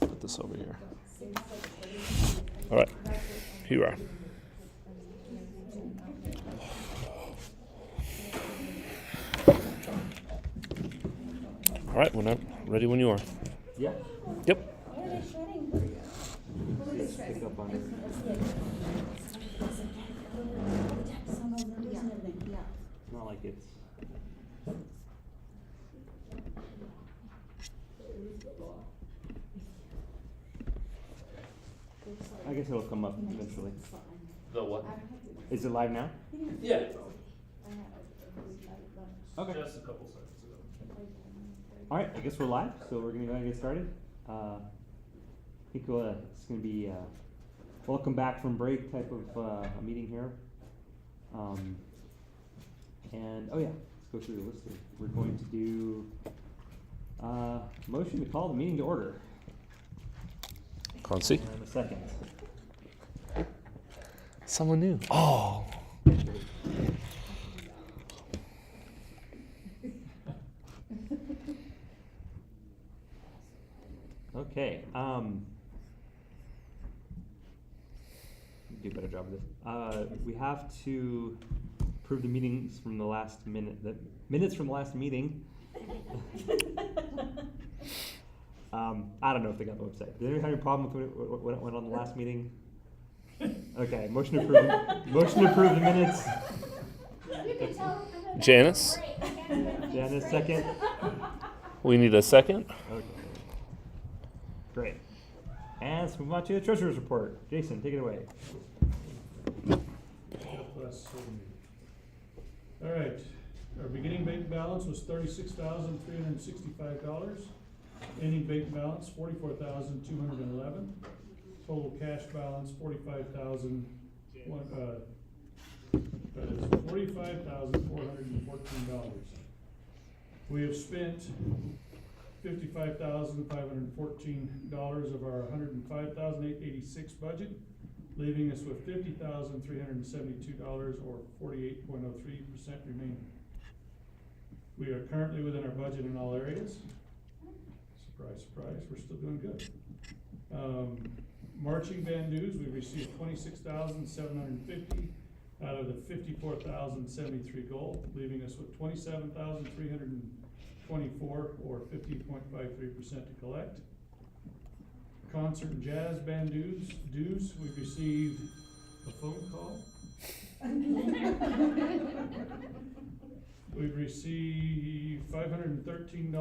put this over here. All right, here you are. All right, when I'm ready when you are. Yeah. Yep. Pick up on it. It's not like it's. I guess it'll come up eventually. The what? Is it live now? Yeah. Okay. Just a couple seconds ago. All right, I guess we're live, so we're gonna go ahead and get started. I think it's gonna be welcome back from break type of a meeting here. And oh yeah, let's go through the list here. We're going to do motion to call the meeting to order. Concy? And a second. Someone new. Oh. Okay. Do a better job of this. We have to approve the meetings from the last minute. The minutes from the last meeting. I don't know if they got the website. Did anyone have any problem with what went on the last meeting? Okay. Motion to approve. Motion to approve the minutes. Janice? Janice, second. We need a second. Okay. Great. And let's move on to the treasurer's report. Jason, take it away. All right, our beginning bank balance was $36,365. Ending bank balance, $44,211. Total cash balance, $45,414. We have spent $55,514 of our $105,886 budget, leaving us with $50,372 or 48.03% remaining. We are currently within our budget in all areas. Surprise, surprise, we're still doing good. Marching band dues, we received $26,750 out of the $54,073 goal, leaving us with $27,324 or 50.53% to collect. Concert and jazz band dues, we've received a phone call. We've received $513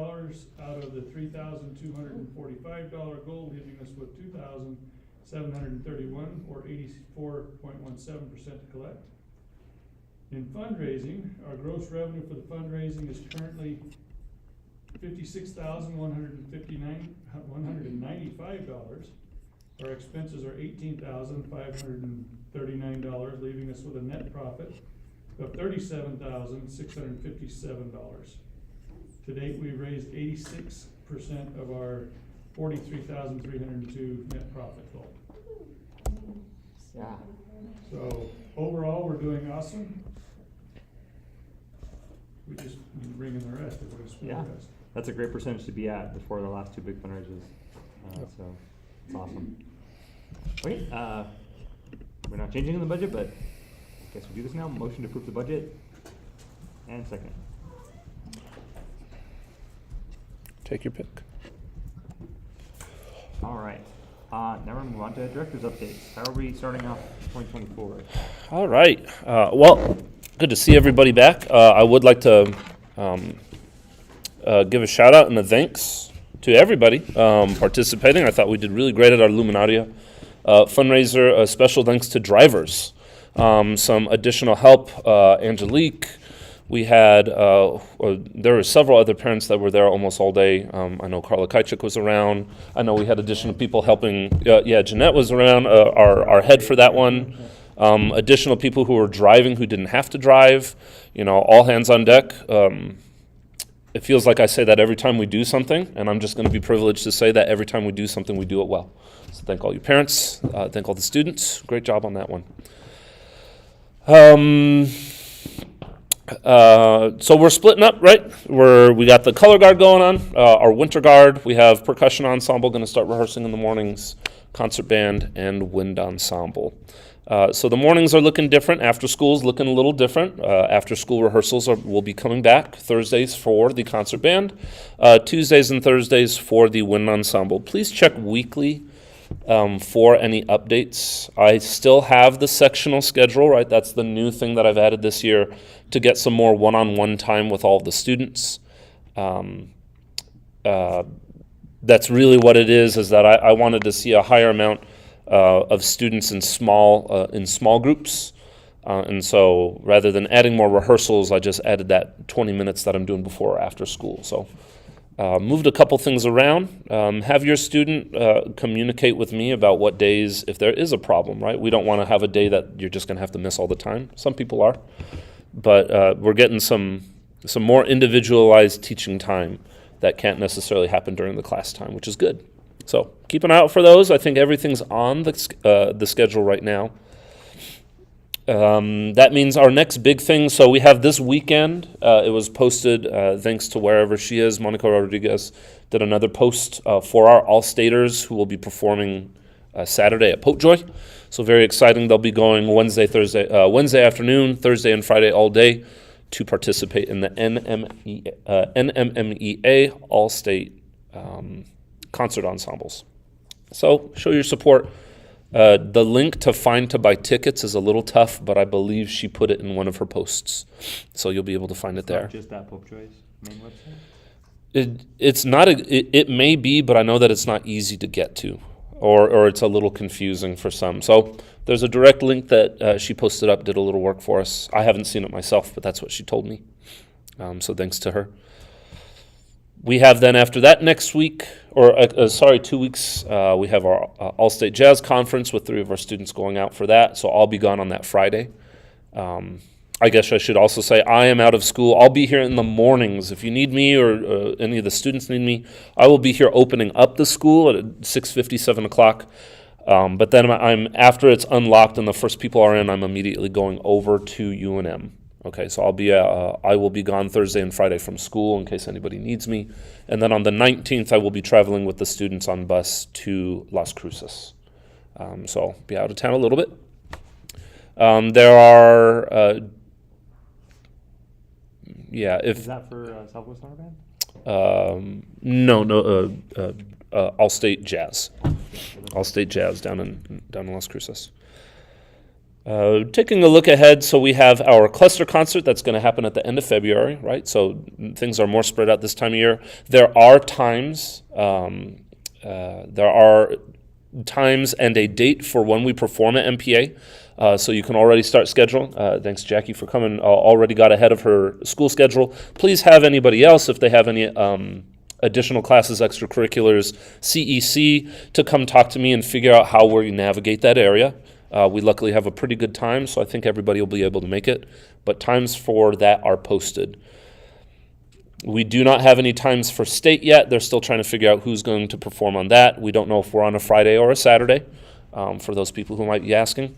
out of the $3,245 goal, leaving us with $2,731 or 84.17% to collect. In fundraising, our gross revenue for the fundraising is currently $56,195. Our expenses are $18,539, leaving us with a net profit of $37,657. To date, we've raised 86% of our $43,302 net profit goal. Yeah. So overall, we're doing awesome. We just need to bring in the rest if we're gonna spend Yeah. the rest. That's a great percentage to be at before the last two big fundraisers. So it's awesome. Okay, we're not changing the budget, but I guess we do this now. Motion to approve the budget. And second. Take your pick. All right. Now we're gonna move on to director's updates. How are we starting off 2024? All right. Well, good to see everybody back. I would like to give a shout out and a thanks to everybody participating. I thought we did really great at our Luminaria fundraiser. A special thanks to drivers. Some additional help, Angelique. We had, there were several other parents that were there almost all day. I know Carla Kajcik was around. I know we had additional people helping. Jeanette was around, our head for that one. Additional people who were driving who didn't have to drive. All hands on deck. It feels like I say that every time we do something, and I'm just going to be privileged to say that every time we do something, we do it well. So thank all you parents. Thank all the students. Great job on that one. So we're splitting up, right? We got the color guard going on, our winter guard. We have percussion ensemble going to start rehearsing in the mornings, concert band, and wind ensemble. So the mornings are looking different. After school's looking a little different. After school rehearsals will be coming back. Thursdays for the concert band, Tuesdays and Thursdays for the wind ensemble. Please check weekly for any updates. I still have the sectional schedule, right? That's the new thing that I've added this year to get some more one-on-one time with all the students. That's really what it is that I wanted to see a higher amount of students in small groups. And so rather than adding more rehearsals, I just added that 20 minutes that I'm doing before or after school. So moved a couple things around. Have your student communicate with me about what days, if there is a problem, right? We don't want to have a day that you're just going to have to miss all the time. Some people are. But we're getting some more individualized teaching time that can't necessarily happen during the class time, which is good. So keep an eye out for those. I think everything's on the schedule right now. That means our next big thing, so we have this weekend, it was posted thanks to wherever she is, Monica Rodriguez did another post for our All-Staters who will be performing Saturday at Popejoy. So very exciting. They'll be going Wednesday afternoon, Thursday and Friday all day to participate in the NMMEA All-State concert ensembles. So show your support. The link to find to buy tickets is a little tough, but I believe she put it in one of her posts. So you'll be able to find it there. Not just at Popejoy's main website? It's not, it may be, but I know that it's not easy to get to, or it's a little confusing for some. So there's a direct link that she posted up, did a little work for us. I haven't seen it myself, but that's what she told me. So thanks to her. We have then after that next week, 2 weeks, we have our All-State Jazz Conference with 3 of our students going out for that. So I'll be gone on that Friday. I guess I should also say I am out of school. I'll be here in the mornings. If you need me or any of the students need me, I will be here opening up the school at 6:50, 7 o'clock. But then after it's unlocked and the first people are in, I'm immediately going over to UNM. Okay, so I will be gone Thursday and Friday from school in case anybody needs me. And then on the 19th, I will be traveling with the students on bus to Las Cruces. So I'll be out of town a little bit. There are, Is that for Southwest Summer Band? No, All-State Jazz. All-State Jazz down in Las Cruces. Taking a look ahead, so we have our cluster concert that's going to happen at the end of February, right? So things are more spread out this time of year. There are times and a date for when we perform at MPA. So you can already start schedule. Thanks, Jackie, for coming. Already got ahead of her school schedule. Please have anybody else, if they have any additional classes, extracurriculars, CEC, to come talk to me and figure out how we navigate that area. We luckily have a pretty good time, so I think everybody will be able to make it. But times for that are posted. We do not have any times for state yet. They're still trying to figure out who's going to perform on that. We don't know if we're on a Friday or a Saturday, for those people who might be asking.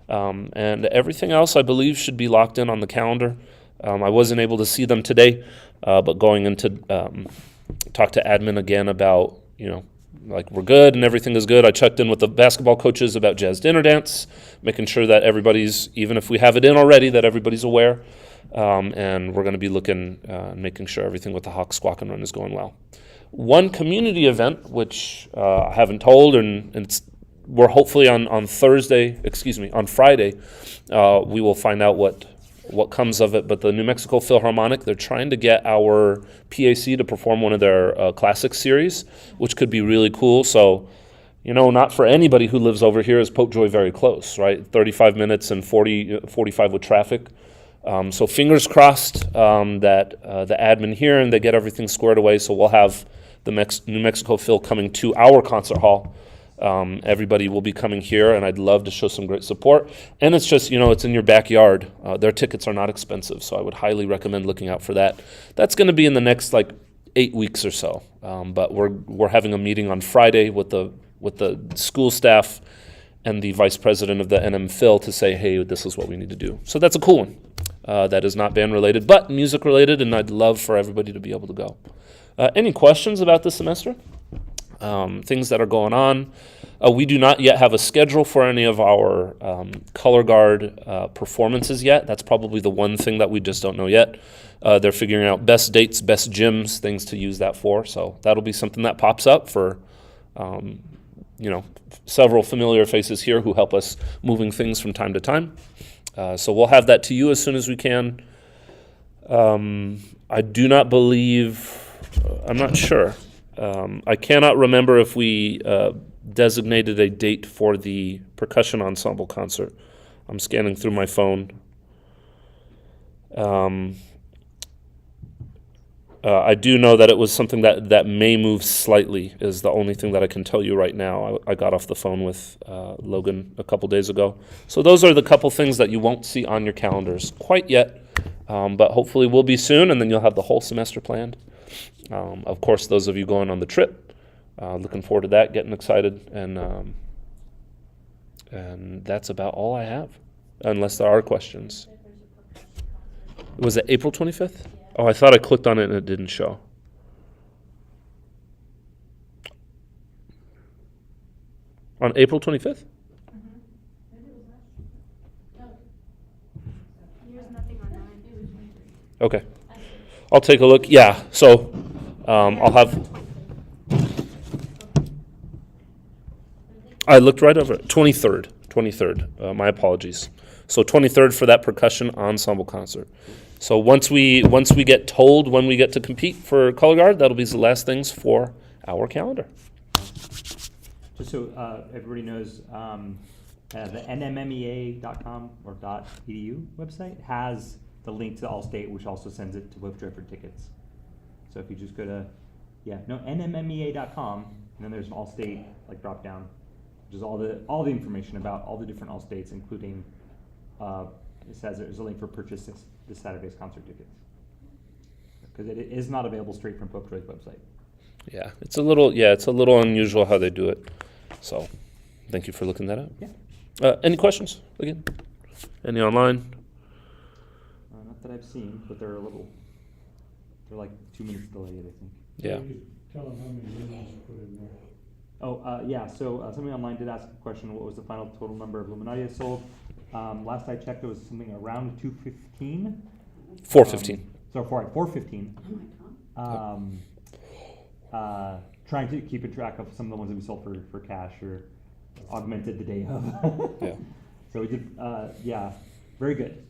And everything else, I believe, should be locked in on the calendar. I wasn't able to see them today, but going in to talk to admin again about, like we're good and everything is good. I checked in with the basketball coaches about Jazz Dinner Dance, making sure that everybody's, even if we have it in already, that everybody's aware. And we're going to be looking, making sure everything with the Hawk Squawk and Run is going well. One community event, which I haven't told, and we're hopefully on Friday, we will find out what comes of it. But the New Mexico Philharmonic, they're trying to get our PAC to perform one of their classic series, which could be really cool. So, not for anybody who lives over here is Popejoy very close, right? 35 minutes and 45 with traffic. So fingers crossed that the admin here and they get everything squared away. So we'll have the New Mexico Phil coming to our concert hall. Everybody will be coming here, and I'd love to show some great support. And it's just, it's in your backyard. Their tickets are not expensive, so I would highly recommend looking out for that. That's going to be in the next 8 weeks or so. But we're having a meeting on Friday with the school staff and the vice president of the NM Phil to say, hey, this is what we need to do. So that's a cool one. that is not band related, but music related, and I'd love for everybody to be able to go. Any questions about this semester? Things that are going on? We do not yet have a schedule for any of our color guard performances yet. That's probably the one thing that we just don't know yet. They're figuring out best dates, best gyms, things to use that for. So that'll be something that pops up for, several familiar faces here who help us moving things from time to time. So we'll have that to you as soon as we can. I do not believe, I'm not sure. I cannot remember if we designated a date for the percussion ensemble concert. I'm scanning through my phone. I do know that it was something that may move slightly, is the only thing that I can tell you right now. I got off the phone with Logan a couple days ago. So those are the couple things that you won't see on your calendars quite yet, but hopefully will be soon, and then you'll have the whole semester planned. Of course, those of you going on the trip, looking forward to that, getting excited, and that's about all I have, unless there are questions. Was it April 25th? Oh, I thought I clicked on it and it didn't show. On April 25th? There's nothing on mine. Okay. I'll take a look. Yeah, so I'll have... I looked right over it. 23rd. My apologies. So 23rd for that percussion ensemble concert. So once we get told when we get to compete for color guard, that'll be the last things for our calendar. Just so everybody knows, the nmmea.com or .edu website has the link to Allstate, which also sends it to Webdrive for tickets. So if you just go to, nmmea.com, and then there's an Allstate drop down, which is all the information about all the different Allstates, including it says there's a link for purchase this Saturday's concert tickets, because it is not available straight from Webdrive's website. Yeah, it's a little unusual how they do it. So thank you for looking that up. Yeah. Any questions again? Any online? Not that I've seen, but they're like 2 minutes delayed, I think. Yeah. You could tell them how many lumens you put in there. Oh, yeah, so somebody online did ask a question, what was the final total number of Luminaria sold? Last I checked, it was something around 215. 415. So 415. Trying to keep a track of some of the ones that we sold for cash or augmented the day of. Yeah. So we did, very good.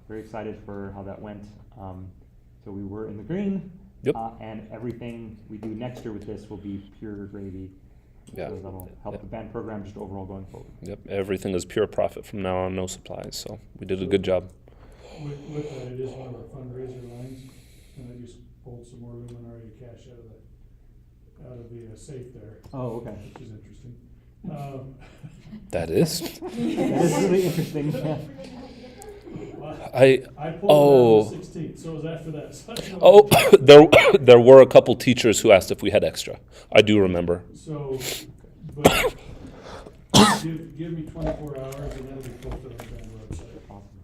Very excited for how that went. So we were in the green. Yep. And everything we do next year with this will be pure gravy. Yeah. So that'll help the band program just overall going forward. Yep. Everything is pure profit from now on, no supplies. So we did a good job. With that, it is one of our fundraiser lines, and I just pulled some more Luminaria cash out of the safe there, Oh, okay. which is interesting. That is. That is really interesting. Yeah. I pulled it on the 16th, so it was after that. So I don't know. There were a couple teachers who asked if we had extra. I do remember. So, but give me 24 hours and that'll be posted on the band website. Awesome.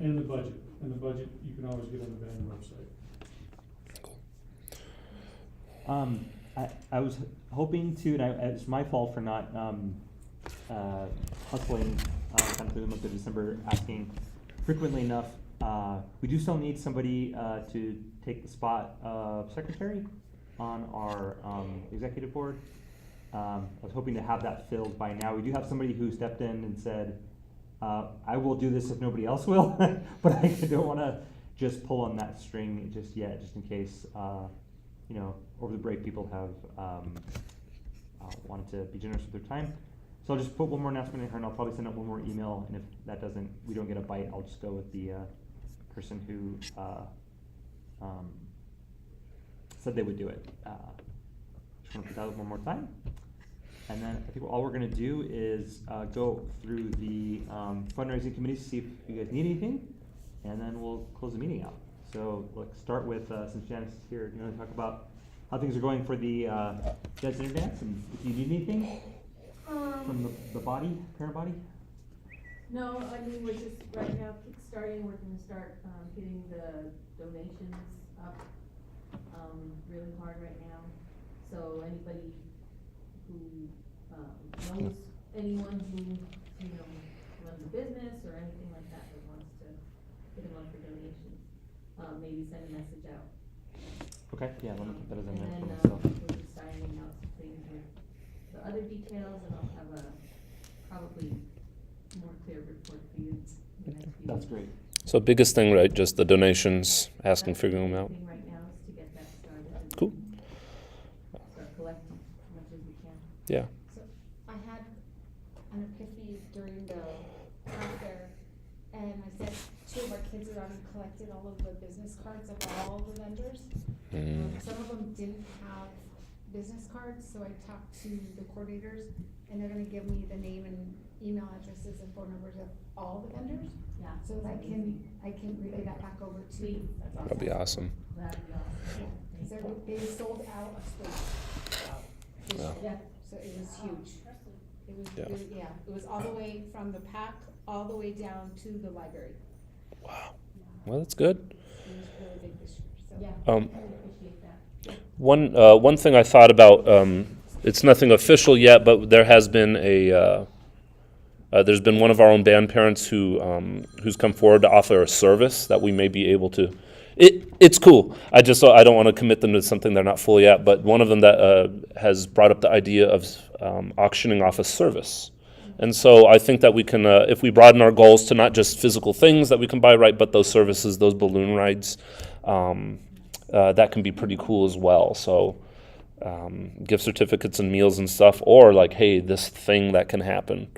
And the budget. And the budget you can always get on the band website. I was hoping to, and it's my fault for not hustling kind of through the month of December, asking frequently enough. We do still need somebody to take the spot of secretary on our executive board. I was hoping to have that filled by now. We do have somebody who stepped in and said, I will do this if nobody else will, but I don't want to just pull on that string just yet, just in case, over the break people have wanted to be generous with their time. So I'll just put one more announcement in here, and I'll probably send out one more email, and if that we don't get a bite, I'll just go with the person who said they would do it. Just want to put that out one more time. And then I think all we're going to do is go through the fundraising committee to see if you guys need anything, and then we'll close the meeting out. So let's start with, since Janice is here, talk about how things are going for the Jazz Dinner Dance, and if you need anything from the parent body. No, I mean, we're just right now kickstarting, we're gonna start, getting the donations up, really hard right now. So anybody who, knows anyone who, runs a business or anything like that that wants to hit them up for donations, maybe send a message out. Okay, yeah, let me put that as a And note for then, myself. we'll be signing out some things with the other details, and I'll have a probably more clear report for you. in the next few That's weeks. great. So biggest thing, right, just the donations, asking, That's figuring the them out. big thing right now is to get that started. and Cool. Start collecting as much as we can. Yeah. So I had an epiphany during the craft fair, and I said two of our kids had already collected all of the business cards of all the vendors. Some of them didn't have business cards, so I talked to the coordinators, and they're gonna give me the name and email addresses and phone numbers of all the vendors, Yeah. so that I can relay that back over to. Please, that's awesome. That'd be awesome. That'd be awesome. Yeah, so they sold out of space. this Yeah. year. Yeah. So it was huge. It was Yeah. really, yeah, it was all the way from the pack, all the way down to the library. Wow. Well, that's good. It was really big this year, so. Yeah, Um, I really appreciate that. One thing I thought about, it's nothing official yet, but there has been there's been one of our own band parents who's come forward to offer a service that we may be able to. It's cool. I don't want to commit them to something they're not full yet. But one of them that has brought up the idea of auctioning off a service, and so I think that we can, if we broaden our goals to not just physical things that we can buy, right, but those services, those balloon rides, that can be pretty cool as well. So. Gift certificates and meals and stuff, or like, hey, this thing that can happen.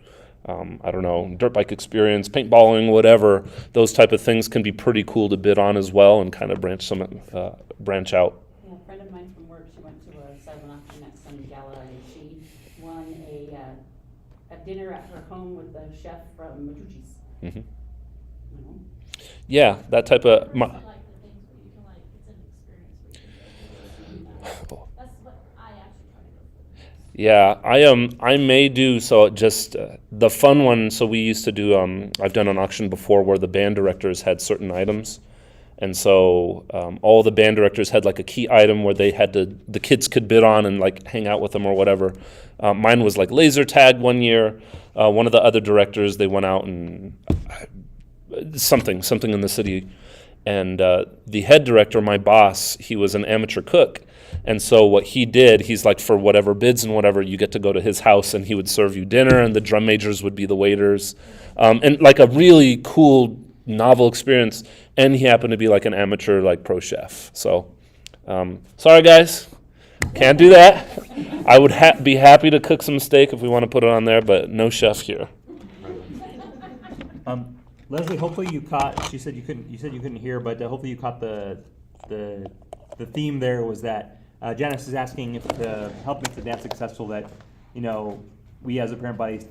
I don't know, dirt bike experience, paintballing, whatever. Those type of things can be pretty cool to bid on as well, and kind of branch out. Yeah, a friend of mine from work, she went to a silent auction at Sun Gala, and she won a dinner at her home with the chef from Machuchi's. hmm You know? Yeah, that type of. I like the things where you can it's an experience where you can go. That's what I actually try to go for. Yeah, I may do so. Just the fun one. So we used to do. I've done an auction before where the band directors had certain items, and so all the band directors had like a key item where they had to. The kids could bid on and like hang out with them or whatever. Mine was like laser tag one year. One of the other directors, they went out and something in the city, and the head director, my boss, he was an amateur cook. And so what he did, he's like, for whatever bids and whatever, you get to go to his house and he would serve you dinner, and the drum majors would be the waiters. And like a really cool, novel experience. And he happened to be like an amateur, like pro chef. So, sorry guys, can't do that. I would be happy to cook some steak if we want to put it on there, but no chef here. Leslie, hopefully you caught. She said you couldn't. You said you couldn't hear, but hopefully you caught the theme. There was that Janice is asking if to help make the dance successful. That we as a parent body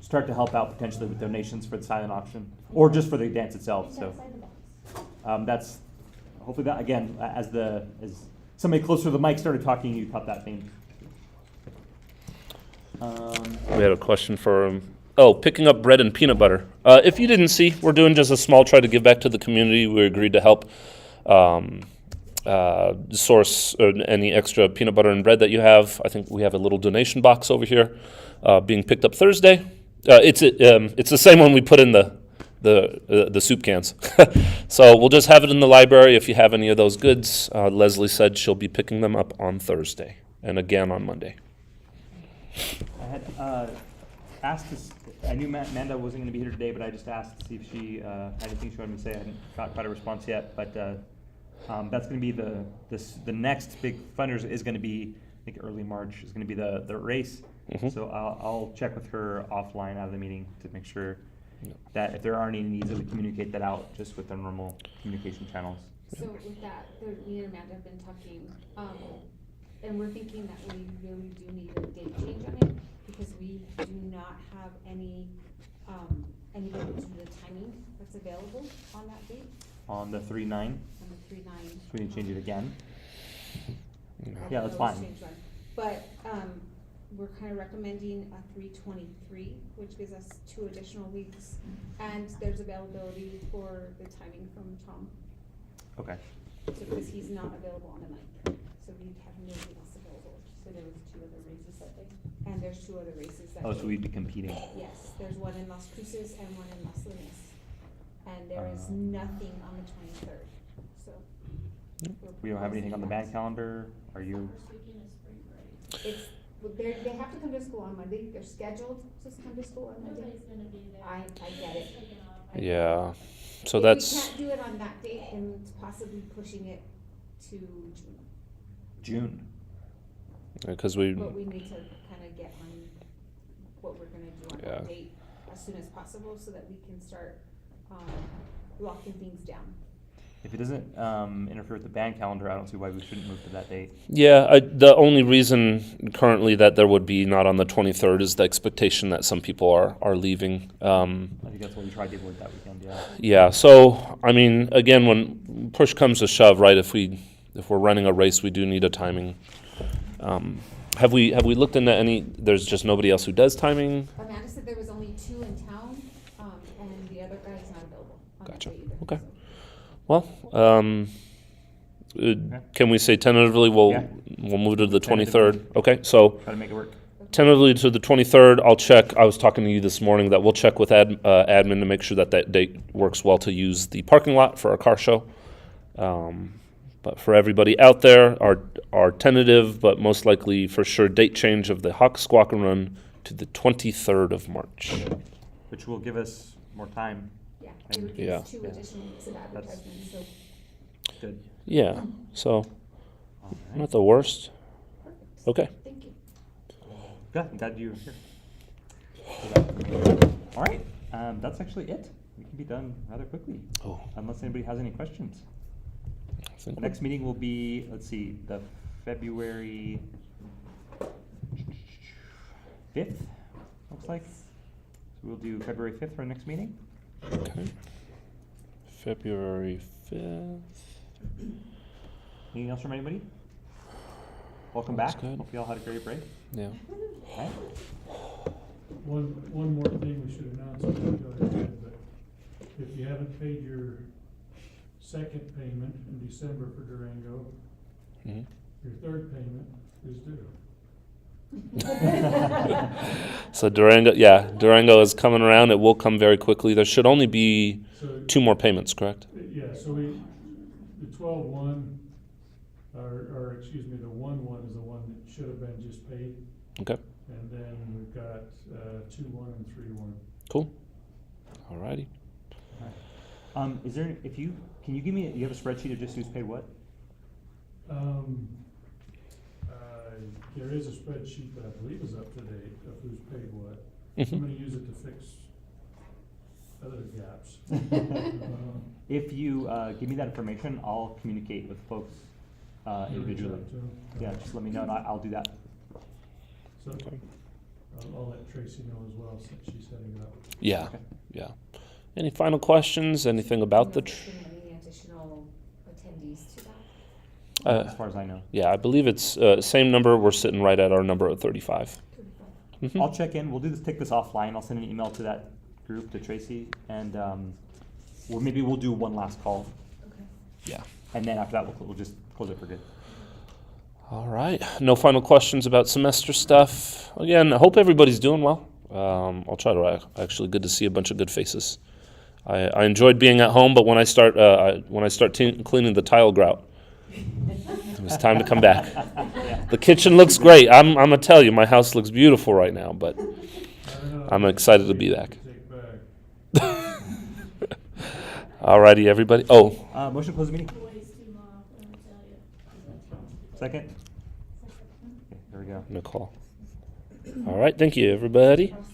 start to help out potentially with donations for the silent auction or just for the dance itself. So that's hopefully that again as somebody closer to the mic started talking, you caught that theme. We had a question for picking up bread and peanut butter. If you didn't see, we're doing just a small try to give back to the community. We agreed to help source any extra peanut butter and bread that you have. I think we have a little donation box over here being picked up Thursday. It's the same one we put in the soup cans. So we'll just have it in the library. If you have any of those goods, Leslie said she'll be picking them up on Thursday and again on Monday. I had asked I knew Amanda wasn't going to be here today, but I just asked to see if she had anything she wanted me to say. I hadn't got quite a response yet, but that's going to be the next big fundraiser is going to be, I think early March is going to be the race. Mhm. So I'll check with her offline out of the meeting to make sure that if there are any needs, that we communicate that out just with the normal communication channels. So with that, me and Amanda have been talking, and we're thinking that we really do need a date change on it, because we do not have anybody to do the timing that's available on that date, On the 3/9, on the 3/9. so we need to change it again. No. Yeah, that's No, fine. let's change one. But, we're kind of recommending a 323, which gives us 2 additional weeks. And there's availability for the timing from Tom, Okay. so because he's not available on the 9th. So we have nobody else available. So there was 2 other raises that day. And there's 2 other races that Oh, so day. we'd be competing. Yes, there's one in Las Cruces and one in Las Lunas. And there is Uh. nothing on the 23rd, so. We don't have anything on the band calendar. Are you? First weekend is spring break. It's, they have to come to school on Monday, they're scheduled to come to school on Monday. Nobody's gonna be there. I get it. Taking off. I get it. Yeah. So If that's, we can't do it on that date, then it's possibly pushing it to June, June. because we, but we need to kind of get on what we're gonna do on Yeah. that date as soon as possible, so that we can start, locking things down. If it doesn't interfere with the band calendar, I don't see why we shouldn't move to that date. yeah, the only reason currently that there would be not on the 23rd is the expectation that some people are leaving. I think that's what we tried to avoid that weekend. Yeah. Yeah, so, I mean, again, when push comes to shove, right, if we're running a race, we do need a timing. Have we looked into any, there's just nobody else who does timing? Amanda said there was only 2 in town, and the other guy is not available on that Gotcha. day either. Okay. so. Well, can we say tentatively Yeah. we'll move to the Tentatively. 23rd? Okay, so Try to make it work. tentatively to the 23rd, I'll check, I was talking to you this morning, that we'll check with admin to make sure that date works well to use the parking lot for our car show. But for everybody out there, our tentative, but most likely for sure date change of the Hawk Squawk and Run to the 23rd of March. Which will give us more time. Yeah, it would give Yeah. us 2 additional weeks of advertisement, so. Good. Yeah, so All right. not the worst. Perfect. Okay. Thank you. Good. I'm glad you're here. All right. That's actually it. We can be done rather quickly, Oh, unless anybody has any questions. I think The next meeting will be, let's see, the February 5th, looks like. So we'll do February 5th for our next meeting. okay. February 5th. Anything else from anybody? Welcome That's back. good. Hope you all had a great break. Yeah. Okay. One more thing we should announce, I think I did, but if you haven't paid your second payment in December for Durango, Mhm. your 3rd payment is due. So Durango is coming around. It will come very quickly. There should only be So, 2 more payments, correct? yeah, so the 12-1, or excuse me, the 1-1 is the one that should have been just paid. Okay, And then we've got 2-1 and 3-1. cool. Alrighty. Is there, can you give me, you have a spreadsheet of just who's paid what? There is a spreadsheet that I believe is up to date of who's paid what. Mhm. I'm gonna use it to fix other gaps. If you give me that information, I'll communicate with folks individually. Reach out to 'em. Yeah, just let me know and I'll do that. So, Okay. I'll let Tracy know as well, since she's heading it up. Yeah, Okay. yeah. Any final questions? Anything about the? Has there been any additional attendees to that? As far as I know. Yeah, I believe it's same number. We're sitting right at our number of 35. 35. Mhm. I'll check in. We'll take this offline. I'll send an email to that group, to Tracy, and or maybe we'll do one last call, Okay. Yeah. and then after that we'll just close it for good. All right. No final questions about semester stuff. Again, I hope everybody's doing well. I'll try to. Actually, good to see a bunch of good faces. I enjoyed being at home, but when I start cleaning the tile grout, it was time to come back. Yeah. The kitchen looks great. I'm gonna tell you, my house looks beautiful right now. But I don't know, I'm excited to be back. Take back. Alrighty, everybody. Oh, Motion to close the meeting. Boys too long, let me tell you. Second. Okay, there we go. Nicole. All right. Thank you, everybody. Awesome.